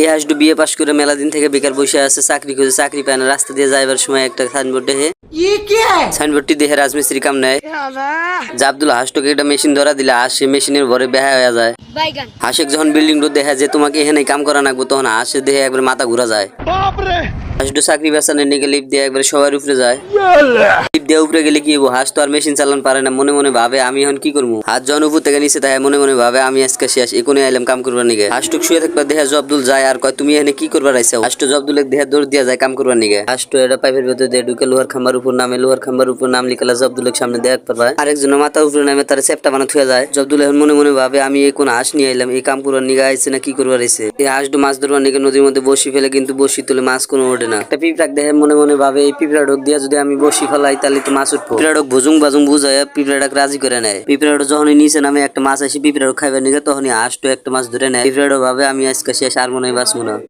এই হাঁসডু বিয়ে পাশ করে মেলা দিন থেকে বেকার বসে আছে, চাকরি খুঁজে চাকরি পায় না। রাস্তা দিয়ে যাইবার সময় একটা সাইনবোর্ড দেখে, সাইনবোর্ডটি দেখে রাজমিস্ত্রি কাম নেয়। আব্দুল হাঁসটাকে একটা মেশিন ধরা দিলে হাঁস সে মেশিনের ভরে বেহা হয়ে যায়। হাঁসেক যখন বিল্ডিং দেখা যে তোমাকে এখানে কাম করা নাগবো, তখন হাঁসে দেখে একবার মাথা ঘুরা যায়। হাঁসডু চাকরি বেসানের নিকে লিপ দিয়ে একবার সবার উপরে যায়। লিপ দিয়ে উপরে গেলে কি হবো, হাঁস তো আর মেশিন চালান পারে না। মনে মনে ভাবে আমি এখন কি করবো। হাত যখন উপর থেকে নিচে তাই মনে মনে ভাবে আমি আজকে শেষ, এখনই আইলাম কাম করবার নিকে। হাঁসটুক শুয়ে থাকবা দেখে জব্দুল যায় আর কয় তুমি এখানে কি করবার আইসাও। হাঁসটু জব্দুল দেখে দৌড় দিয়া যায় কাম করবার নিকে। হাঁসটু এটা পাইপের ভেতর দিয়ে ঢুকে লোহার খাম্বার উপর নামে। লোহার খাম্বার উপর নাম লিখালা জব্দুলের সামনে দেখ পারবা। আরেকজনের মাথা উপরে নামে তার চেপটা বানা থুয়ে যায়। জব্দুল এখন মনে মনে ভাবে আমি এই কোন হাঁস নিয়ে আইলাম, এই কাম করবার নিকে আইছে না কি করবার আইছে। এই হাঁসটু মাছ ধরবার নিকে নদীর মধ্যে বসি ফেলে, কিন্তু বসি তুলে মাছ কোনো ওঠে না। একটা পিঁপড়াক দেখে মনে মনে ভাবে এই পিঁপড়া ঢোক দিয়া যদি আমি বসি ফেলাই তাহলে তো মাছ উঠবো। পিঁপড়া ঢোক ভুজুং বাজুং বুঝায় পিঁপড়াটাক রাজি করে নেয়। পিঁপড়াটা যখনই নিচে নামে একটা মাছ আসে পিঁপড়া খাইবার নিকে, তখনই হাঁসটু একটা মাছ ধরে নেয়। পিঁপড়াটা ভাবে আমি আজকে শেষ, আর মনে হয় বাঁচবো না।